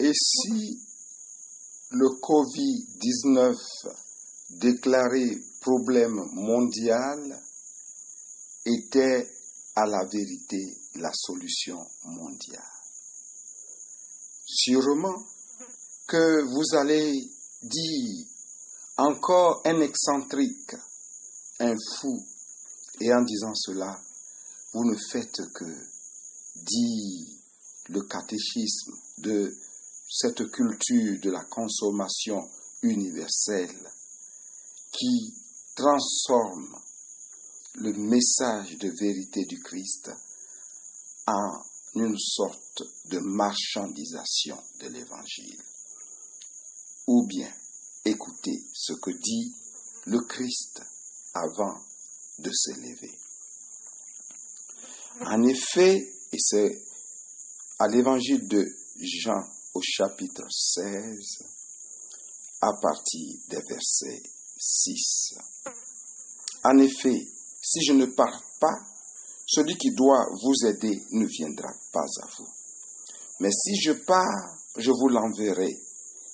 Et si le Covid-19 déclaré problème mondial était à la vérité la solution mondiale? Sûrement que vous allez dire encore un excentrique, un fou, et en disant cela, vous ne faites que dire le catéchisme de cette culture de la consommation universelle qui transforme le message de vérité du Christ en une sorte de marchandisation de l'Évangile. Ou bien, écoutez ce que dit le Christ avant de se lever. En effet, et c'est à l'Évangile de Jean au chapitre 16, à partir des versets 6. En effet, si je ne pars pas, celui qui doit vous aider ne viendra pas à vous. Mais si je pars, je vous l'enverrai.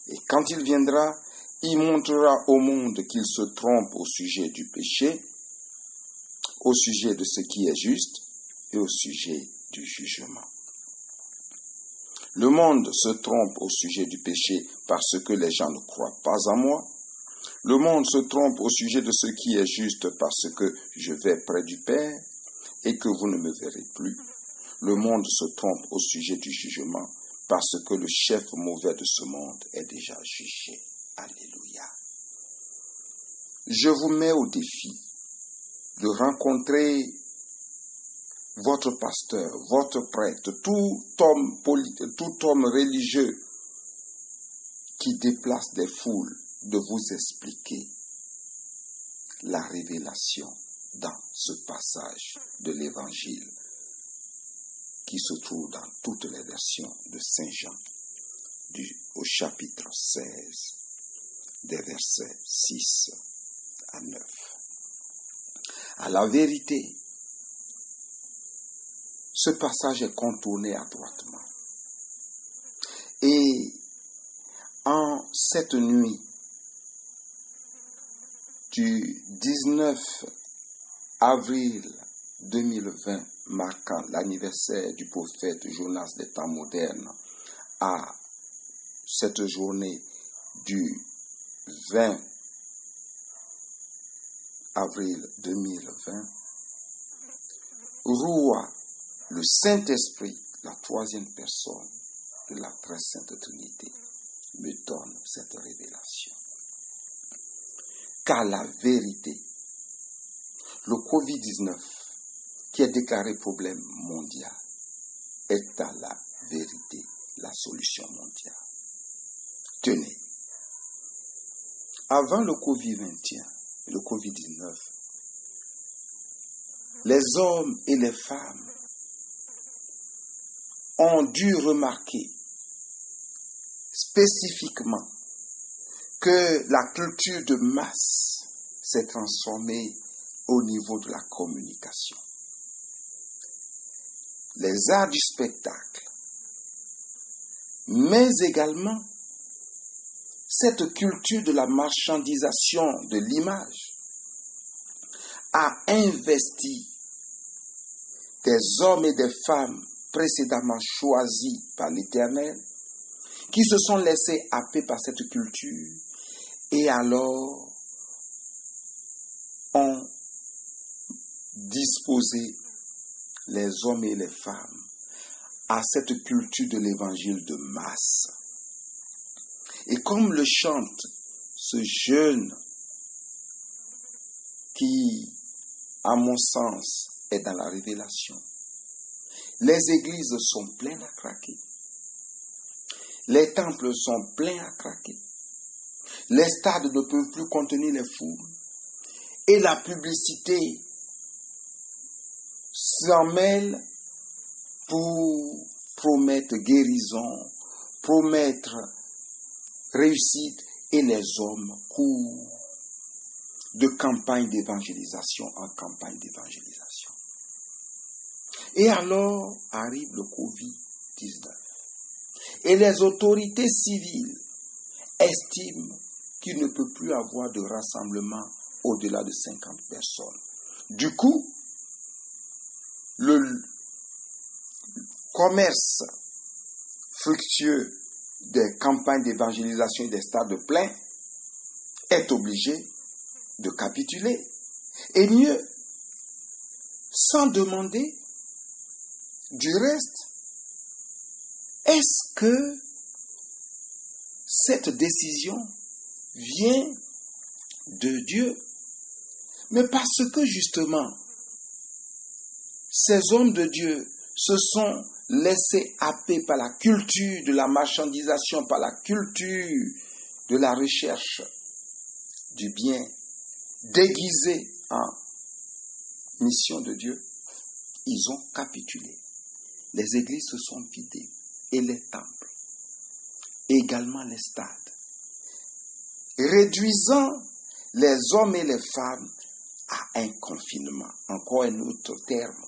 Et quand il viendra, il montrera au monde qu'il se trompe au sujet du péché, au sujet de ce qui est juste et au sujet du jugement. Le monde se trompe au sujet du péché parce que les gens ne croient pas en moi. Le monde se trompe au sujet de ce qui est juste parce que je vais près du Père et que vous ne me verrez plus. Le monde se trompe au sujet du jugement parce que le chef mauvais de ce monde est déjà jugé. Alléluia. Je vous mets au défi de rencontrer votre pasteur, votre prêtre, tout homme religieux qui déplace des foules, de vous expliquer la révélation dans ce passage de l'Évangile qui se trouve dans toutes les versions de Saint Jean, au chapitre 16, des versets 6 à 9. À la vérité, ce passage est contourné adroitement. Et en cette nuit du 19 avril 2020, marquant l'anniversaire du prophète Jonas des temps modernes, à cette journée du 20 avril 2020, Roua, le Saint-Esprit, la troisième personne de la très sainte Trinité, me donne cette révélation. Car la vérité, le Covid-19, qui est déclaré problème mondial, est à la vérité la solution mondiale. Tenez, avant le Covid-21, le Covid-19, les hommes et les femmes ont dû remarquer spécifiquement que la culture de masse s'est transformée au niveau de la communication. Les arts du spectacle, mais également cette culture de la marchandisation de l'image a investi des hommes et des femmes précédemment choisis par l'Éternel, qui se sont laissés happer par cette culture et alors ont disposé les hommes et les femmes à cette culture de l'évangile de masse. Et comme le chante ce jeune qui, à mon sens, est dans la révélation, les églises sont pleines à craquer. Les temples sont pleins à craquer. Les stades ne peuvent plus contenir les foules. Et la publicité s'en mêle pour promettre guérison, promettre réussite, et les hommes courent de campagne d'évangélisation en campagne d'évangélisation. Et alors arrive le Covid-19. Et les autorités civiles estiment qu'il ne peut plus avoir de rassemblement au-delà de 50 personnes. Du coup, le commerce fructueux des campagnes d'évangélisation et des stades pleins est obligé de capituler. Et mieux, sans demander du reste, est-ce que cette décision vient de Dieu? Mais parce que justement, ces hommes de Dieu se sont laissés happer par la culture de la marchandisation, par la culture de la recherche du bien, déguisé en mission de Dieu, ils ont capitulé. Les églises se sont vidées et les temples, également les stades, réduisant les hommes et les femmes à un confinement. Encore un autre terme.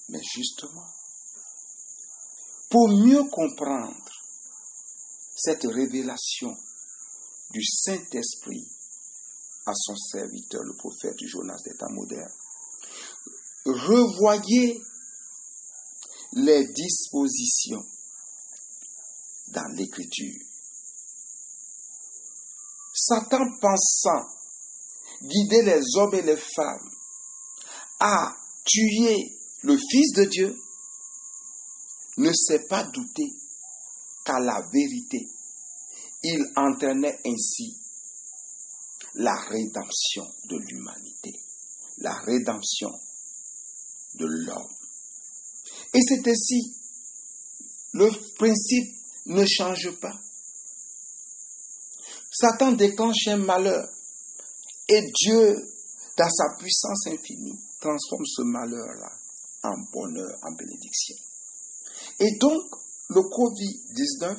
Mais justement, pour mieux comprendre cette révélation du Saint-Esprit à son serviteur, le prophète Jonas des temps modernes, revoyez les dispositions dans l'Écriture. Satan pensant guider les hommes et les femmes à tuer le Fils de Dieu, ne s'est pas douté qu'à la vérité, il entraînait ainsi la rédemption de l'humanité, la rédemption de l'homme. Et c'est ainsi, le principe ne change pas. Satan déclenche un malheur et Dieu, dans sa puissance infinie, transforme ce malheur-là en bonheur, en bénédiction. Et donc, le Covid-19,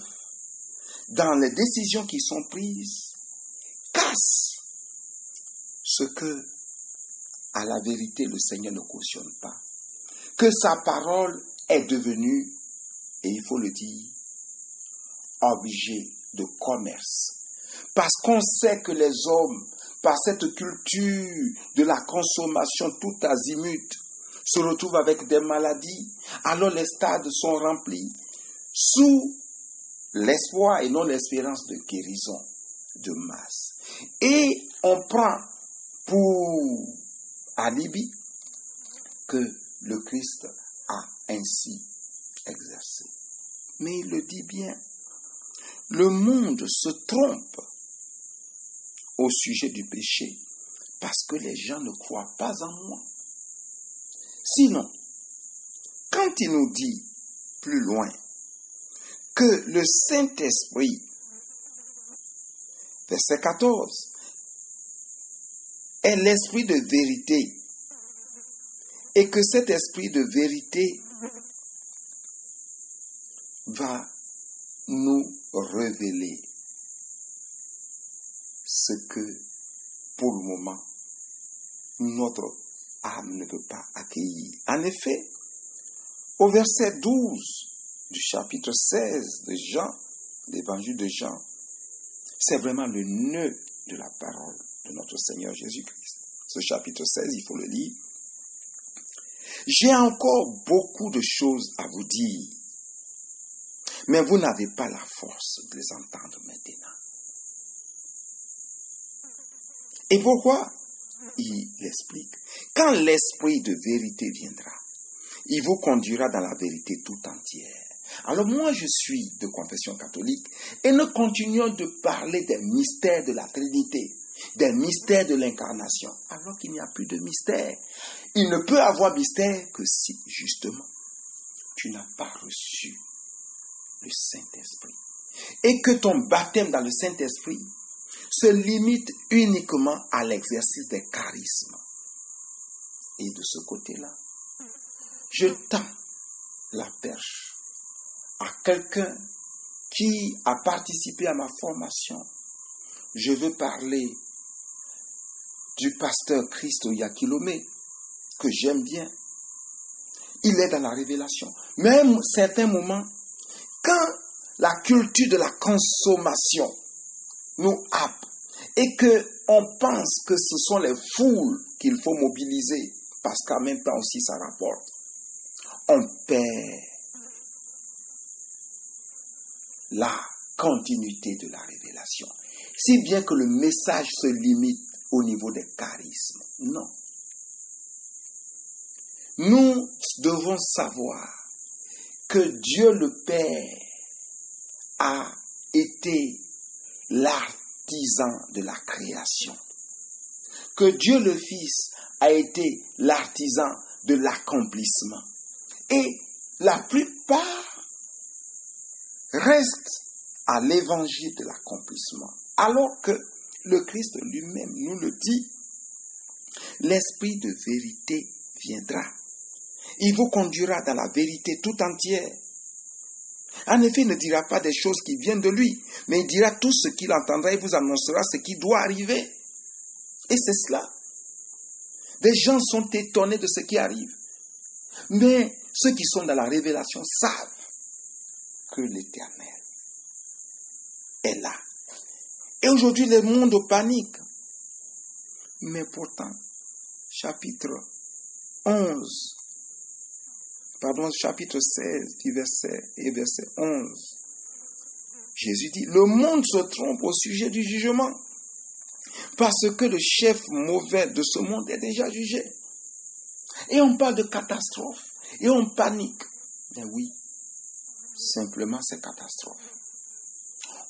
dans les décisions qui sont prises, casse ce que, à la vérité, le Seigneur ne cautionne pas. Que sa parole est devenue, et il faut le dire, objet de commerce. Parce qu'on sait que les hommes, par cette culture de la consommation tout azimut, se retrouvent avec des maladies, alors les stades sont remplis sous l'espoir et non l'espérance de guérison de masse. Et on prend pour alibi que le Christ a ainsi exercé. Mais il le dit bien, le monde se trompe au sujet du péché parce que les gens ne croient pas en moi. Sinon, quand il nous dit plus loin que le Saint-Esprit, verset 14, est l'esprit de vérité et que cet esprit de vérité va nous révéler ce que, pour le moment, notre âme ne peut pas accueillir. En effet, au verset 12 du chapitre 16 de Jean, l'évangile de Jean, c'est vraiment le nœud de la parole de notre Seigneur Jésus-Christ. Ce chapitre 16, il faut le lire. J'ai encore beaucoup de choses à vous dire, mais vous n'avez pas la force de les entendre maintenant. Et pourquoi? Il explique. Quand l'esprit de vérité viendra, il vous conduira dans la vérité tout entière. Alors moi, je suis de confession catholique et nous continuons de parler des mystères de la Trinité, des mystères de l'incarnation, alors qu'il n'y a plus de mystère. Il ne peut avoir mystère que si, justement, tu n'as pas reçu le Saint-Esprit. Et que ton baptême dans le Saint-Esprit se limite uniquement à l'exercice des charismes. Et de ce côté-là, je tends la perche à quelqu'un qui a participé à ma formation. Je veux parler du pasteur Christo Yakilome, que j'aime bien. Il est dans la révélation. Même certains moments, quand la culture de la consommation nous happe et qu'on pense que ce sont les foules qu'il faut mobiliser, parce qu'en même temps aussi ça rapporte, on perd la continuité de la révélation. Si bien que le message se limite au niveau des charismes. Non. Nous devons savoir que Dieu le Père a été l'artisan de la création. Que Dieu le Fils a été l'artisan de l'accomplissement. Et la plupart restent à l'évangile de l'accomplissement. Alors que le Christ lui-même nous le dit, l'Esprit de vérité viendra. Il vous conduira dans la vérité tout entière. En effet, il ne dira pas des choses qui viennent de lui, mais il dira tout ce qu'il entendra et vous annoncera ce qui doit arriver. Et c'est cela. Des gens sont étonnés de ce qui arrive. Mais ceux qui sont dans la révélation savent que l'Éternel est là. Et aujourd'hui, le monde panique. Mais pourtant, chapitre 16, du verset 11. Jésus dit, le monde se trompe au sujet du jugement, parce que le chef mauvais de ce monde est déjà jugé. Et on parle de catastrophe, et on panique. Mais oui, simplement c'est catastrophe.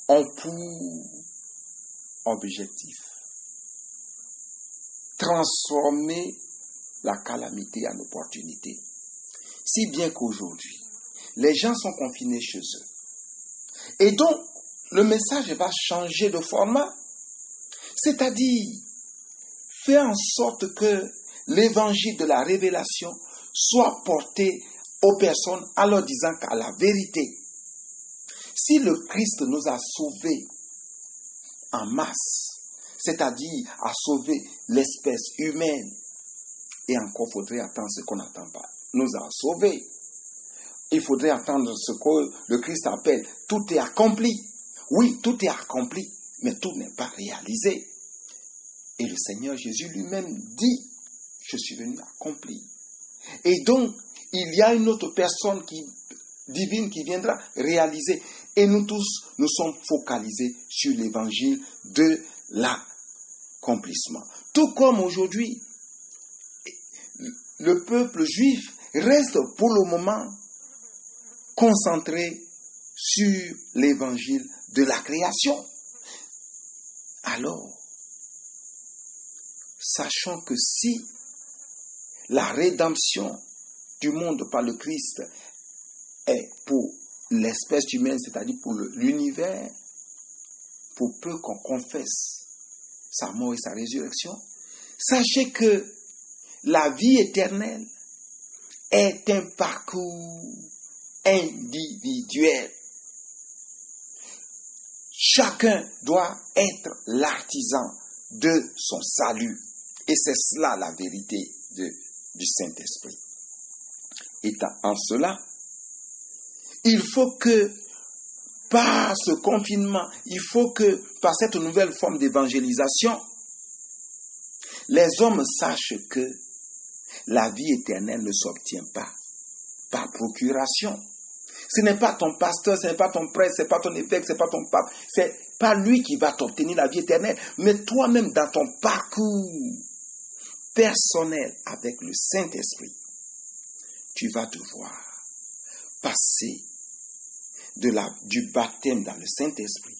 On pour objectif transformer la calamité en opportunité. Si bien qu'aujourd'hui, les gens sont confinés chez eux. Et donc, le message va changer de format. C'est-à-dire, faire en sorte que l'évangile de la révélation soit porté aux personnes en leur disant qu'à la vérité, si le Christ nous a sauvés en masse, c'est-à-dire à sauver l'espèce humaine, et encore faudrait attendre ce qu'on n'attend pas, nous a sauvés. Il faudrait attendre ce que le Christ appelle « tout est accompli ». Oui, tout est accompli, mais tout n'est pas réalisé. Et le Seigneur Jésus lui-même dit « je suis venu accomplir ». Et donc, il y a une autre personne divine qui viendra réaliser. Et nous tous, nous sommes focalisés sur l'évangile de l'accomplissement. Tout comme aujourd'hui, le peuple juif reste pour le moment concentré sur l'évangile de la création. Alors, sachant que si la rédemption du monde par le Christ est pour l'espèce humaine, c'est-à-dire pour l'univers, pour peu qu'on confesse sa mort et sa résurrection, sachez que la vie éternelle est un parcours individuel. Chacun doit être l'artisan de son salut. Et c'est cela la vérité du Saint-Esprit. Et en cela, il faut que par ce confinement, il faut que par cette nouvelle forme d'évangélisation, les hommes sachent que la vie éternelle ne s'obtient pas par procuration. Ce n'est pas ton pasteur, ce n'est pas ton prêtre, ce n'est pas ton évêque, ce n'est pas ton pape. C'est pas lui qui va t'obtenir la vie éternelle, mais toi-même dans ton parcours personnel avec le Saint-Esprit, tu vas devoir passer du baptême dans le Saint-Esprit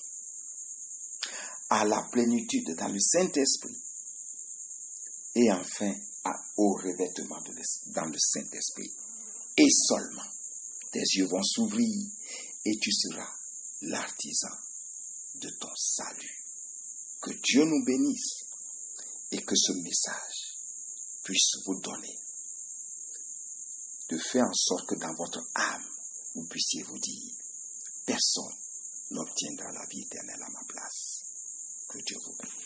à la plénitude dans le Saint-Esprit et enfin au revêtement dans le Saint-Esprit. Et seulement, tes yeux vont s'ouvrir et tu seras l'artisan de ton salut. Que Dieu nous bénisse et que ce message puisse vous donner de faire en sorte que dans votre âme, vous puissiez vous dire, personne n'obtiendra la vie éternelle à ma place. Que Dieu vous bénisse.